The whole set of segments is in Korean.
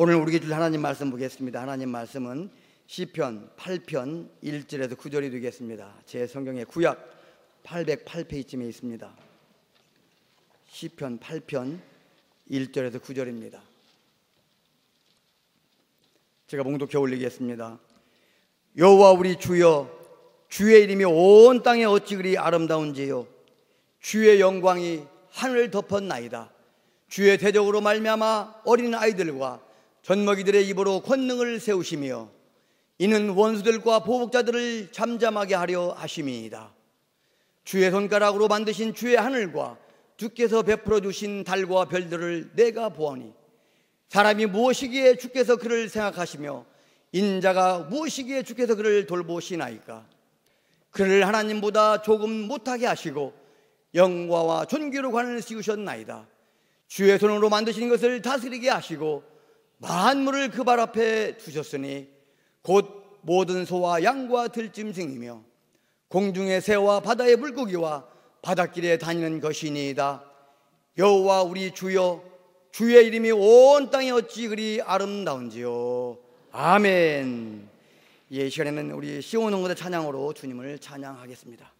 오늘 우리에게 줄 하나님 말씀 보겠습니다. 하나님 말씀은 시편 8편 1절에서 9절이 되겠습니다. 제 성경의 구약 808페이지에 있습니다. 시편 8편 1절에서 9절입니다. 제가 봉독해 올리겠습니다. 여호와 우리 주여, 주의 이름이 온 땅에 어찌 그리 아름다운지요. 주의 영광이 하늘을 덮었나이다. 주의 대적으로 말미암아 어린 아이들과 젖먹이들의 입으로 권능을 세우시며 이는 원수들과 보복자들을 잠잠하게 하려 하심이니이다. 주의 손가락으로 만드신 주의 하늘과 주께서 베풀어 주신 달과 별들을 내가 보아니 사람이 무엇이기에 주께서 그를 생각하시며 인자가 무엇이기에 주께서 그를 돌보시나이까. 그를 하나님보다 조금 못하게 하시고 영광과 존귀로 관을 씌우셨나이다. 주의 손으로 만드신 것을 다스리게 하시고 만물을 그 발 앞에 두셨으니 곧 모든 소와 양과 들짐승이며 공중의 새와 바다의 물고기와 바닷길에 다니는 것이니이다. 여호와 우리 주여, 주의 이름이 온 땅에 어찌 그리 아름다운지요. 아멘. 이 시간에는 우리 시온원고대 찬양으로 주님을 찬양하겠습니다.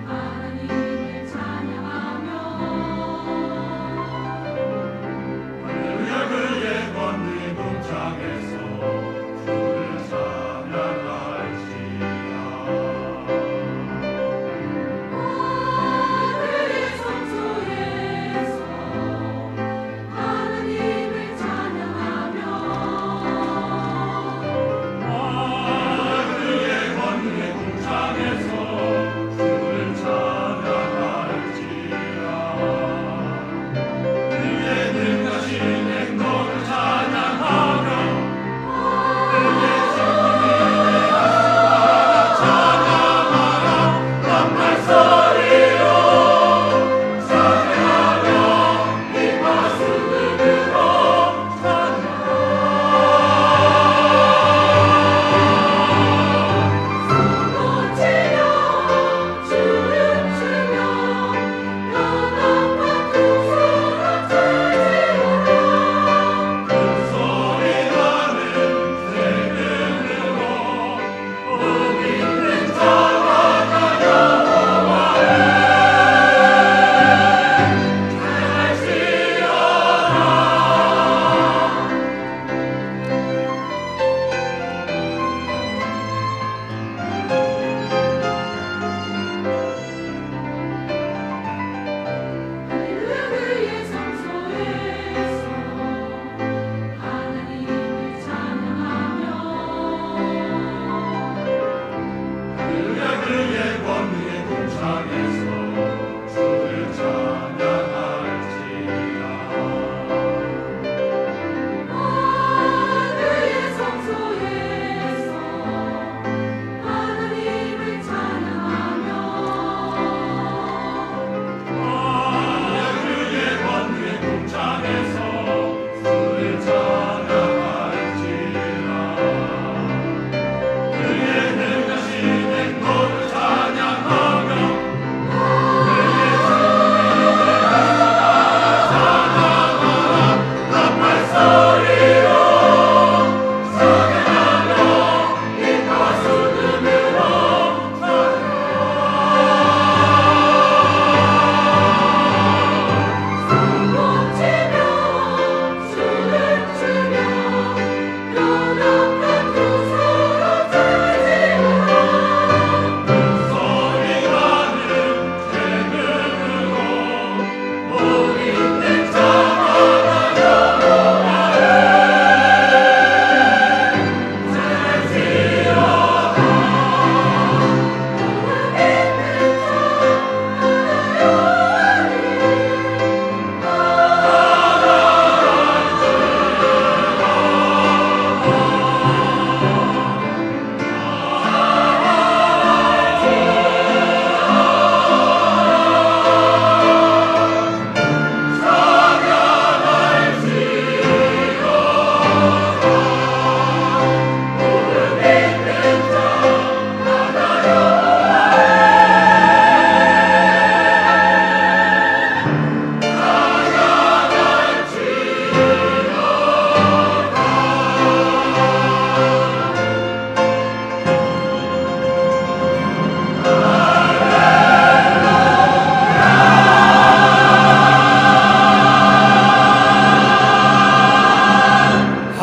하나님을 찬양하며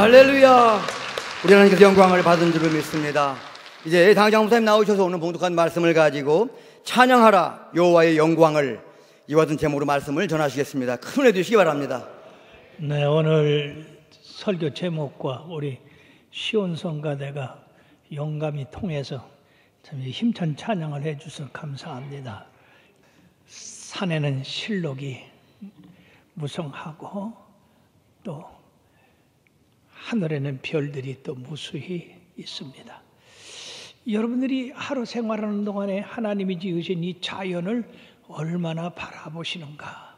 할렐루야. 우리 하나님께서 영광을 받은 줄을 믿습니다. 이제 당장 목사님 나오셔서 오늘 봉독한 말씀을 가지고 찬양하라 여호와의 영광을, 이와 같은 제목으로 말씀을 전하시겠습니다. 큰 은혜 주시기 바랍니다. 네, 오늘 설교 제목과 우리 시온 성가대가 영감이 통해서 참 힘찬 찬양을 해주셔서 감사합니다. 산에는 실록이 무성하고 또 하늘에는 별들이 또 무수히 있습니다. 여러분들이 하루 생활하는 동안에 하나님이 지으신 이 자연을 얼마나 바라보시는가?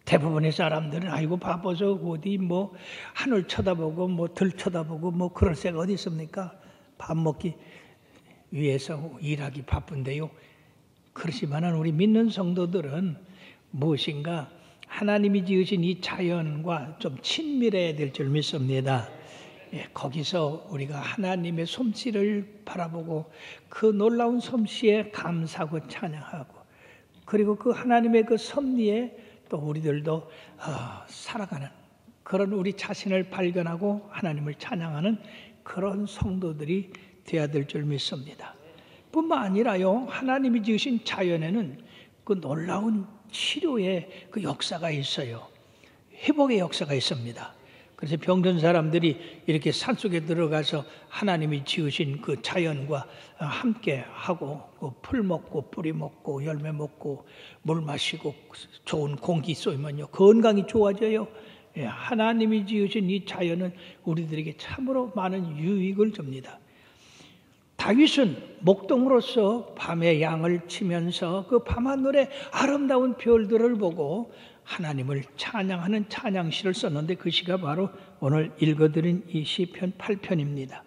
대부분의 사람들은 아이고 바빠서 어디 뭐 하늘 쳐다보고 뭐 들 쳐다보고 뭐 그럴 새가 어디 있습니까? 밥 먹기 위해서 일하기 바쁜데요. 그렇지만 우리 믿는 성도들은 무엇인가 하나님이 지으신 이 자연과 좀 친밀해야 될 줄 믿습니다. 거기서 우리가 하나님의 솜씨를 바라보고 그 놀라운 솜씨에 감사하고 찬양하고, 그리고 그 하나님의 그 섭리에 또 우리들도 살아가는 그런 우리 자신을 발견하고 하나님을 찬양하는 그런 성도들이 되어야 될 줄 믿습니다. 뿐만 아니라요, 하나님이 지으신 자연에는 그 놀라운 치료의 그 역사가 있어요. 회복의 역사가 있습니다. 그래서 병든 사람들이 이렇게 산속에 들어가서 하나님이 지으신 그 자연과 함께 하고 풀 먹고 뿌리 먹고 열매 먹고 물 마시고 좋은 공기 쏘면요 건강이 좋아져요. 하나님이 지으신 이 자연은 우리들에게 참으로 많은 유익을 줍니다. 다윗은 목동으로서 밤에 양을 치면서 그 밤하늘의 아름다운 별들을 보고 하나님을 찬양하는 찬양시를 썼는데 그 시가 바로 오늘 읽어드린 이 시편 8편입니다.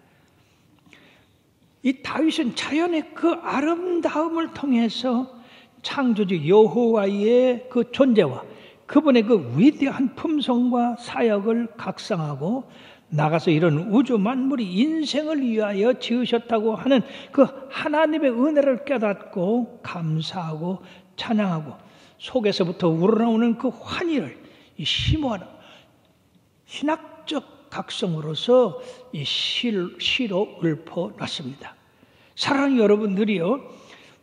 이 다윗은 자연의 그 아름다움을 통해서 창조주 여호와의 그 존재와 그분의 그 위대한 품성과 사역을 각성하고 나가서 이런 우주 만물이 인생을 위하여 지으셨다고 하는 그 하나님의 은혜를 깨닫고 감사하고 찬양하고 속에서부터 우러나오는 그 환희를 심오한 신학적 각성으로서 이 시로 읊어놨습니다. 사랑하는 여러분들이요,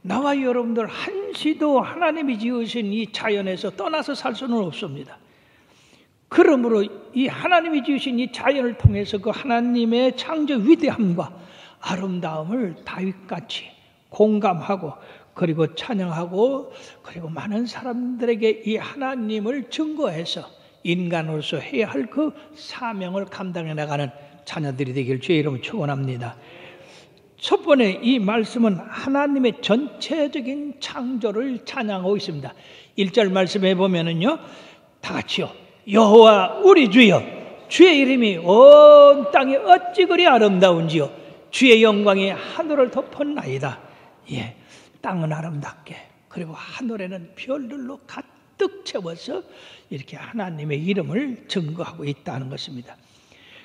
나와 여러분들 한시도 하나님이 지으신 이 자연에서 떠나서 살 수는 없습니다. 그러므로 이 하나님이 지으신 이 자연을 통해서 그 하나님의 창조 위대함과 아름다움을 다윗같이 공감하고 그리고 찬양하고 그리고 많은 사람들에게 이 하나님을 증거해서 인간으로서 해야 할 그 사명을 감당해 나가는 자녀들이 되길 주의 이름으로 축원합니다. 첫 번째 이 말씀은 하나님의 전체적인 창조를 찬양하고 있습니다. 1절 말씀해 보면은요, 다 같이요. 여호와 우리 주여, 주의 이름이 온 땅이 어찌 그리 아름다운지요, 주의 영광이 하늘을 덮었나이다. 예, 땅은 아름답게 그리고 하늘에는 별들로 가득 채워서 이렇게 하나님의 이름을 증거하고 있다는 것입니다.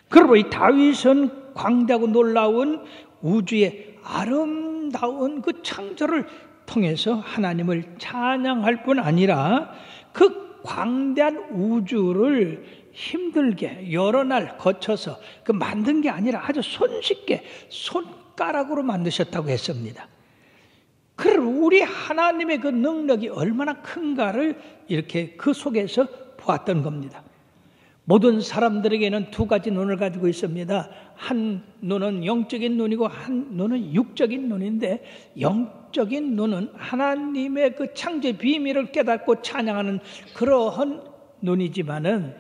그리고 이 다윗은 광대하고 놀라운 우주의 아름다운 그 창조를 통해서 하나님을 찬양할 뿐 아니라 그 광대한 우주를 힘들게 여러 날 거쳐서 그 만든 게 아니라 아주 손쉽게 손가락으로 만드셨다고 했습니다. 그럼 우리 하나님의 그 능력이 얼마나 큰가를 이렇게 그 속에서 보았던 겁니다. 모든 사람들에게는 두 가지 눈을 가지고 있습니다. 한 눈은 영적인 눈이고 한 눈은 육적인 눈인데, 영적인 눈은 하나님의 그 창조의 비밀을 깨닫고 찬양하는 그러한 눈이지만은,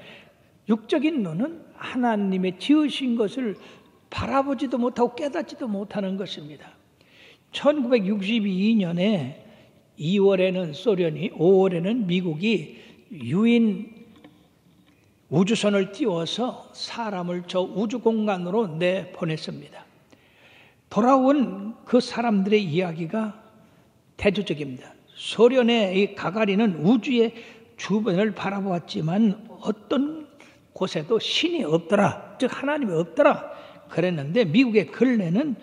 육적인 눈은 하나님의 지으신 것을 바라보지도 못하고 깨닫지도 못하는 것입니다. 1962년에 2월에는 소련이, 5월에는 미국이 유인 우주선을 띄워서 사람을 저 우주 공간으로 내보냈습니다. 돌아온 그 사람들의 이야기가 대조적입니다. 소련의 이 가가린은 우주의 주변을 바라보았지만 어떤 곳에도 신이 없더라, 즉 하나님이 없더라 그랬는데, 미국의 근래는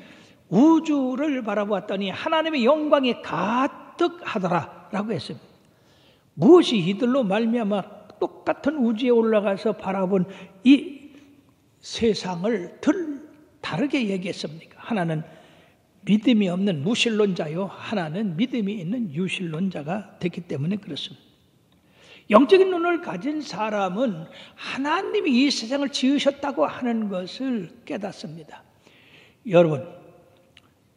우주를 바라보았더니 하나님의 영광이 가득하더라라고 했습니다. 무엇이 이들로 말미암아 똑같은 우주에 올라가서 바라본 이 세상을 다르게 얘기했습니까? 하나는 믿음이 없는 무신론자요, 하나는 믿음이 있는 유신론자가 됐기 때문에 그렇습니다. 영적인 눈을 가진 사람은 하나님이 이 세상을 지으셨다고 하는 것을 깨닫습니다. 여러분,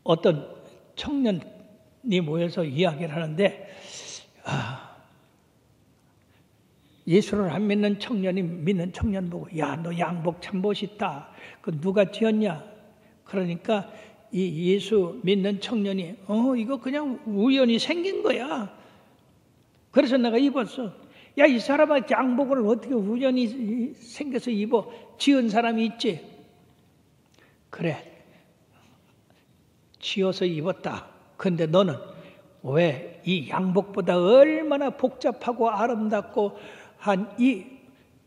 어떤 청년이 모여서 이야기를 하는데 예수를 안 믿는 청년이 믿는 청년 보고, 야, 너 양복 참 멋있다. 그 누가 지었냐? 그러니까 이 예수 믿는 청년이 이거 그냥 우연히 생긴 거야. 그래서 내가 입었어. 야, 이 사람아, 양복을 어떻게 우연히 생겨서 입어? 지은 사람이 있지. 그래, 지어서 입었다. 근데 너는 왜 이 양복보다 얼마나 복잡하고 아름답고 한 이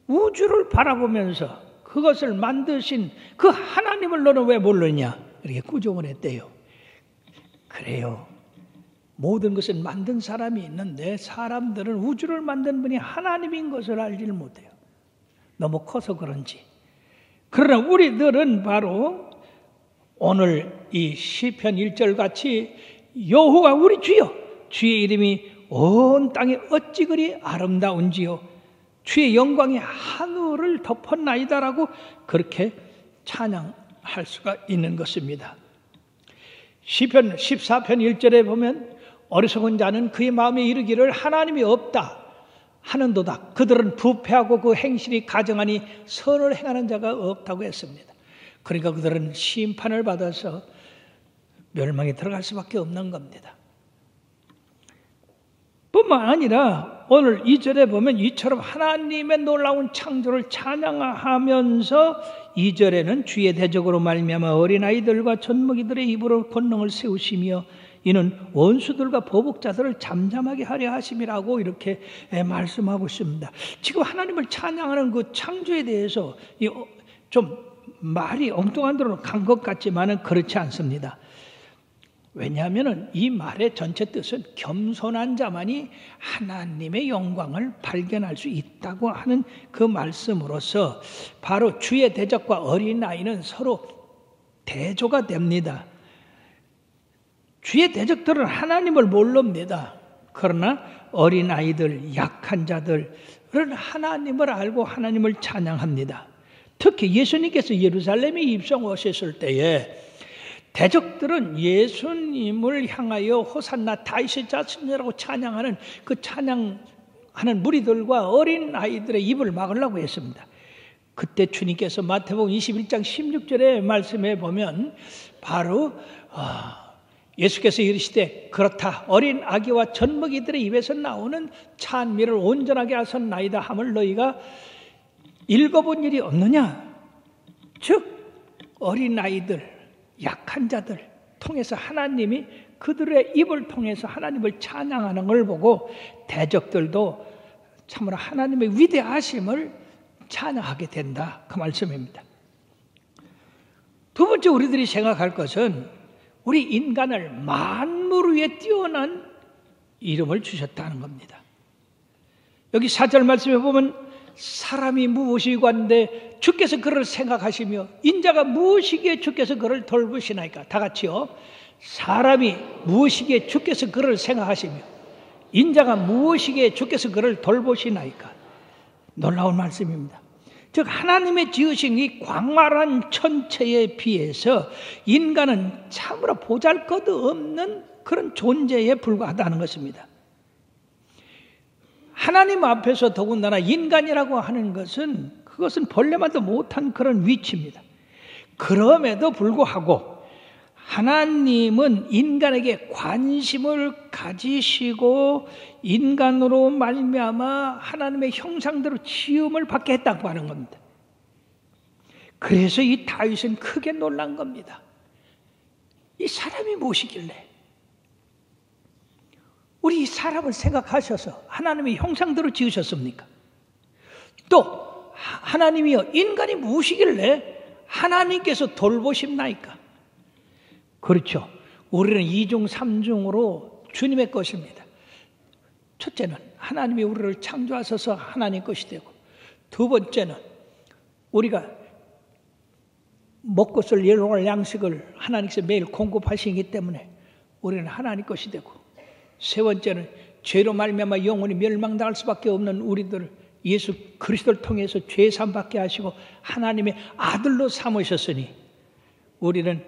우주를 바라보면서 그것을 만드신 그 하나님을 너는 왜 모르냐? 이렇게 꾸중을 했대요. 그래요. 모든 것을 만든 사람이 있는데 사람들은 우주를 만든 분이 하나님인 것을 알지를 못해요. 너무 커서 그런지. 그러나 우리들은 바로 오늘 이 시편 1절 같이 여호와 우리 주여, 주의 이름이 온 땅에 어찌 그리 아름다운지요, 주의 영광이 하늘을 덮었나이다라고 그렇게 찬양할 수가 있는 것입니다. 시편 14편 1절에 보면 어리석은 자는 그의 마음에 이르기를 하나님이 없다 하는도다. 그들은 부패하고 그 행실이 가증하니 선을 행하는 자가 없다고 했습니다. 그러니까 그들은 심판을 받아서 멸망에 들어갈 수밖에 없는 겁니다. 뿐만 아니라 오늘 2절에 보면 이처럼 하나님의 놀라운 창조를 찬양하면서 2절에는 주의 대적으로 말미암아 어린아이들과 젖먹이들의 입으로 권능을 세우시며 이는 원수들과 보복자들을 잠잠하게 하려 하심이라고 이렇게 말씀하고 있습니다. 지금 하나님을 찬양하는 그 창조에 대해서 좀 말이 엉뚱한 데로 간 것 같지만은 그렇지 않습니다. 왜냐하면 이 말의 전체 뜻은 겸손한 자만이 하나님의 영광을 발견할 수 있다고 하는 그 말씀으로서 바로 주의 대적과 어린아이는 서로 대조가 됩니다. 주의 대적들은 하나님을 모릅니다. 그러나 어린아이들, 약한 자들은 하나님을 알고 하나님을 찬양합니다. 특히 예수님께서 예루살렘에 입성하셨을 때에 대적들은 예수님을 향하여 호산나 다윗의 자손이라고 찬양하는 그 찬양하는 무리들과 어린아이들의 입을 막으려고 했습니다. 그때 주님께서 마태복음 21장 16절의 말씀에 보면 바로 예수께서 이르시되 그렇다 어린 아기와 젖먹이들의 입에서 나오는 찬미를 온전하게 하셨나이다 함을 너희가 읽어본 일이 없느냐? 즉 어린아이들, 약한 자들 통해서 하나님이 그들의 입을 통해서 하나님을 찬양하는 걸 보고 대적들도 참으로 하나님의 위대하심을 찬양하게 된다, 그 말씀입니다. 두 번째 우리들이 생각할 것은 우리 인간을 만물 위에 뛰어난 이름을 주셨다는 겁니다. 여기 4절 말씀에 보면 사람이 무엇이고 한데 주께서 그를 생각하시며 인자가 무엇이기에 주께서 그를 돌보시나이까. 다 같이요. 사람이 무엇이기에 주께서 그를 생각하시며 인자가 무엇이기에 주께서 그를 돌보시나이까. 놀라운 말씀입니다. 즉 하나님의 지으신 이 광활한 천체에 비해서 인간은 참으로 보잘것없는 그런 존재에 불과하다는 것입니다. 하나님 앞에서 더군다나 인간이라고 하는 것은 그것은 벌레만도 못한 그런 위치입니다. 그럼에도 불구하고 하나님은 인간에게 관심을 가지시고 인간으로 말미암아 하나님의 형상대로 지음을 받게 했다고 하는 겁니다. 그래서 이 다윗은 크게 놀란 겁니다. 이 사람이 무엇이길래 우리 이 사람을 생각하셔서 하나님의 형상대로 지으셨습니까? 또 하나님이여 인간이 무엇이길래 하나님께서 돌보십나이까? 그렇죠. 우리는 2중 3중으로 주님의 것입니다. 첫째는 하나님이 우리를 창조하셔서 하나님 것이 되고, 두 번째는 우리가 먹고 쓸 일용할 양식을 하나님께서 매일 공급하시기 때문에 우리는 하나님 것이 되고, 세 번째는 죄로 말미암아 영원히 멸망당할 수밖에 없는 우리들을 예수 그리스도를 통해서 죄 사함받게 하시고 하나님의 아들로 삼으셨으니 우리는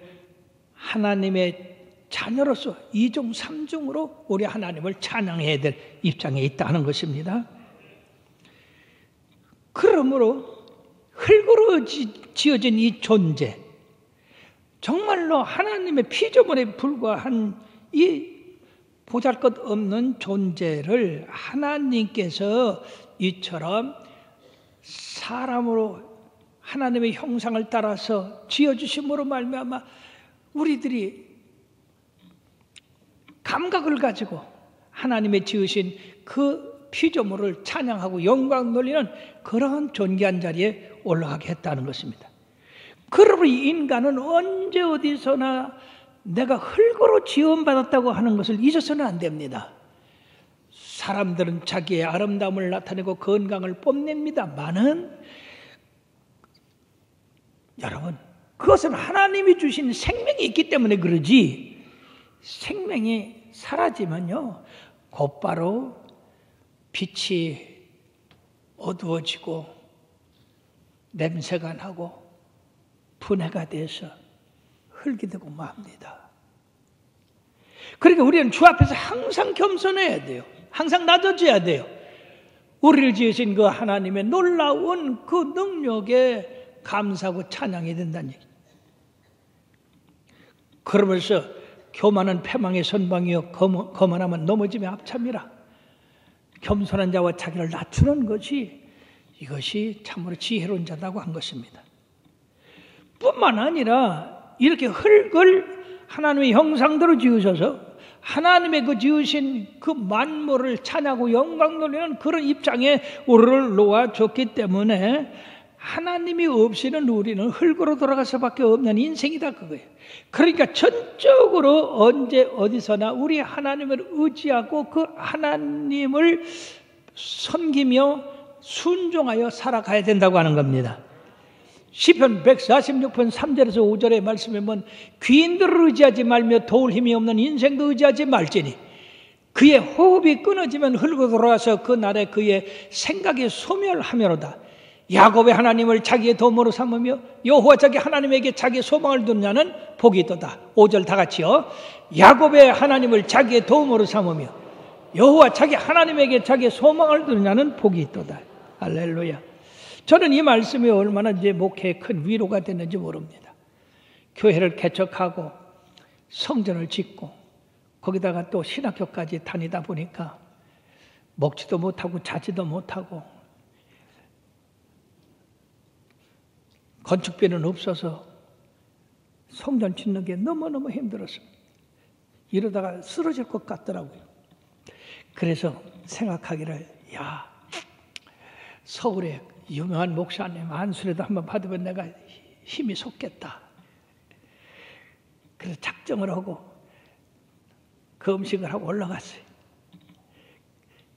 하나님의 자녀로서 이중 삼중으로 우리 하나님을 찬양해야 될 입장에 있다는 것입니다. 그러므로 흙으로 지어진 이 존재, 정말로 하나님의 피조물에 불과한 이 보잘것없는 존재를 하나님께서 이처럼 사람으로 하나님의 형상을 따라서 지어주심으로 말미암아 우리들이 감각을 가지고 하나님의 지으신 그 피조물을 찬양하고 영광 돌리는 그러한 존귀한 자리에 올라가게 했다는 것입니다. 그러므로 인간은 언제 어디서나 내가 흙으로 지원받았다고 하는 것을 잊어서는 안 됩니다. 사람들은 자기의 아름다움을 나타내고 건강을 뽐냅니다만은 여러분, 그것은 하나님이 주신 생명이 있기 때문에 그러지, 생명이 사라지면요 곧바로 빛이 어두워지고 냄새가 나고 분해가 돼서 흙이 되고 맙니다. 그러니까 우리는 주 앞에서 항상 겸손해야 돼요. 항상 낮아져야 돼요. 우리를 지으신 그 하나님의 놀라운 그 능력에 감사하고 찬양해야 된다는 얘기죠. 그러면서 교만은 패망의 선방이요 거만하면 넘어짐의 앞참이라. 겸손한 자와 자기를 낮추는 것이, 이것이 참으로 지혜로운 자다고 한 것입니다. 뿐만 아니라 이렇게 흙을 하나님의 형상대로 지으셔서 하나님의 그 지으신 그 만물을 찬양하고 영광 돌리는 그런 입장에 우리를 놓아줬기 때문에 하나님이 없이는 우리는 흙으로 돌아가서밖에 없는 인생이다, 그거예요. 그러니까 전적으로 언제 어디서나 우리 하나님을 의지하고 그 하나님을 섬기며 순종하여 살아가야 된다고 하는 겁니다. 시편 146편 3절에서 5절의 말씀에 보면 귀인들을 의지하지 말며 도울 힘이 없는 인생도 의지하지 말지니 그의 호흡이 끊어지면 흙으로 돌아가서 그 날에 그의 생각이 소멸하며로다. 야곱의 하나님을 자기의 도움으로 삼으며 여호와 자기 하나님에게 자기의 소망을 두는 자는 복이 있도다. 5절 다 같이요. 야곱의 하나님을 자기의 도움으로 삼으며 여호와 자기 하나님에게 자기의 소망을 두는 자는 복이 있도다. 할렐루야. 저는 이 말씀이 얼마나 제 목회에 큰 위로가 됐는지 모릅니다. 교회를 개척하고 성전을 짓고 거기다가 또 신학교까지 다니다 보니까 먹지도 못하고 자지도 못하고 건축비는 없어서 성전 짓는 게 너무너무 힘들었습니다. 이러다가 쓰러질 것 같더라고요. 그래서 생각하기를, 야, 서울에 유명한 목사님 안수라도 한번 받으면 내가 힘이 솟겠다. 그래서 작정을 하고 그 음식을 하고 올라갔어요.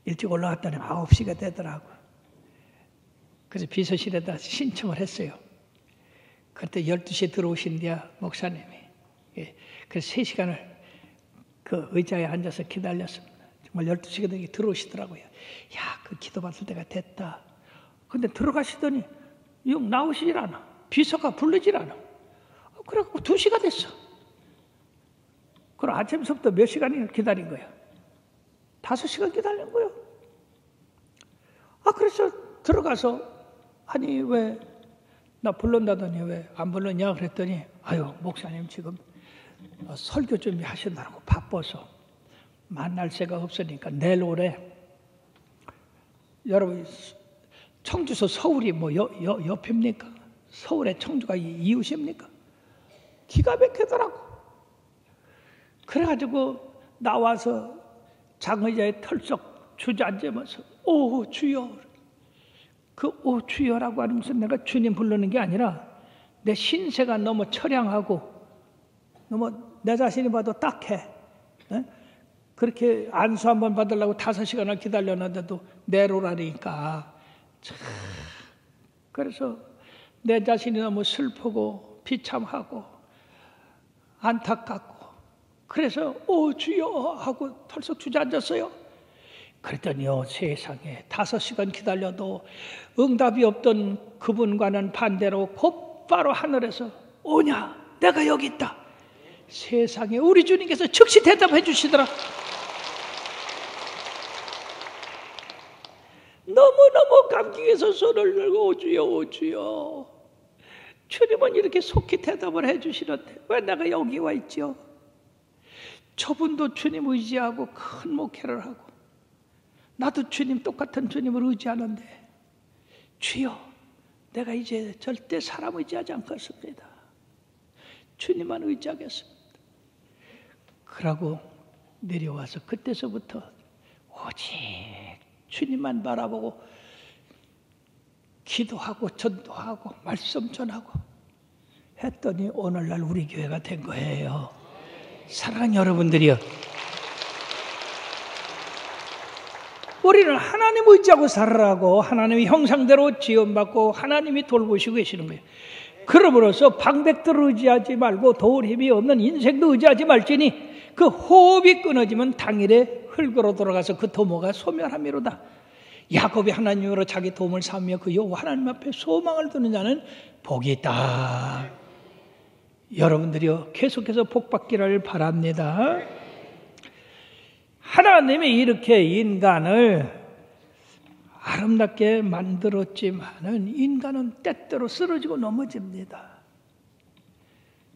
일찍 올라갔더니 9시가 되더라고요. 그래서 비서실에다 신청을 했어요. 그때 12시에 들어오신 뒤에 목사님이, 그래서 3시간을 그 의자에 앉아서 기다렸습니다. 정말 12시가 되게 들어오시더라고요. 야, 그 기도받을 때가 됐다. 근데 들어가시더니 영 나오시질 않아. 비서가 부르질 않아. 그래갖고 2시가 됐어. 그럼 아침부터 몇 시간이나 기다린 거야? 5시간 기다린 거예요. 그래서 들어가서, 아니 왜 나 불렀다더니 왜 안 불렀냐 그랬더니, 아유 목사님 지금 설교 준비하신다고 바빠서 만날 새가 없으니까 내일 오래. 여러분, 청주서 서울이 뭐 옆입니까? 서울에 청주가 이웃입니까? 기가 막히더라고. 그래가지고 나와서 장의자에 털썩 주저앉으면서 오 주여, 그 오 주여라고 하는 것은 내가 주님 부르는 게 아니라 내 신세가 너무 처량하고 너무 내 자신이 봐도 딱해. 그렇게 안수 한번 받으려고 5시간을 기다렸는데도 내로라니까. 참. 그래서 내 자신이 너무 슬프고 비참하고 안타깝고, 그래서 오 주여 하고 털썩 주저앉았어요. 그랬더니요, 세상에 5시간 기다려도 응답이 없던 그분과는 반대로 곧바로 하늘에서 오냐, 내가 여기 있다. 세상에 우리 주님께서 즉시 대답해 주시더라. 너무너무 감격해서 손을 들고 오 주여, 오 주여. 주님은 이렇게 속히 대답을 해 주시는데 왜 내가 여기 와 있죠? 저분도 주님 의지하고 큰 목회를 하고, 나도 주님, 똑같은 주님을 의지하는데, 주여, 내가 이제 절대 사람 의지하지 않겠습니다. 주님만 의지하겠습니다. 그러고 내려와서 그때서부터 오직 주님만 바라보고 기도하고 전도하고 말씀 전하고 했더니 오늘날 우리 교회가 된 거예요. 사랑하는 여러분들이요, 우리는 하나님 의지하고 살으라고 하나님의 형상대로 지원받고 하나님이 돌보시고 계시는 거예요. 그러므로서 방백들을 의지하지 말고 도울 힘이 없는 인생도 의지하지 말지니 그 호흡이 끊어지면 당일에 흙으로 돌아가서 그 도모가 소멸함이로다. 야곱이 하나님으로 자기 도움을 삼으며 그 여호와 하나님 앞에 소망을 두는 자는 복이 있다. 여러분들이요, 계속해서 복 받기를 바랍니다. 하나님이 이렇게 인간을 아름답게 만들었지만은 인간은 때때로 쓰러지고 넘어집니다.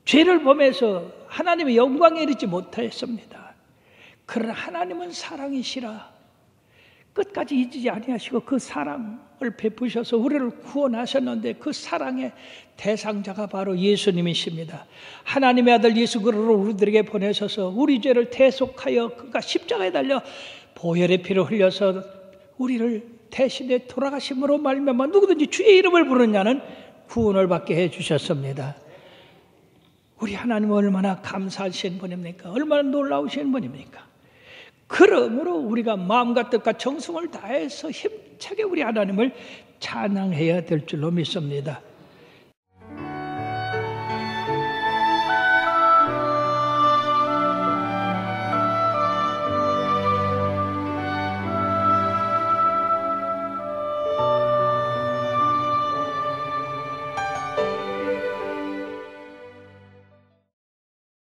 죄를 범해서 하나님의 영광에 이르지 못하였습니다. 그러나 하나님은 사랑이시라 끝까지 잊지 아니하시고 그 사랑을 베푸셔서 우리를 구원하셨는데, 그 사랑의 대상자가 바로 예수님이십니다. 하나님의 아들 예수 그리스도를 우리들에게 보내셔서 우리 죄를 대속하여 그가 십자가에 달려 보혈의 피를 흘려서 우리를 대신에 돌아가심으로 말미암아 누구든지 주의 이름을 부르는 자는 구원을 받게 해주셨습니다. 우리 하나님은 얼마나 감사하신 분입니까? 얼마나 놀라우신 분입니까? 그러므로 우리가 마음과 뜻과 정성을 다해서 힘차게 우리 하나님을 찬양해야 될 줄로 믿습니다.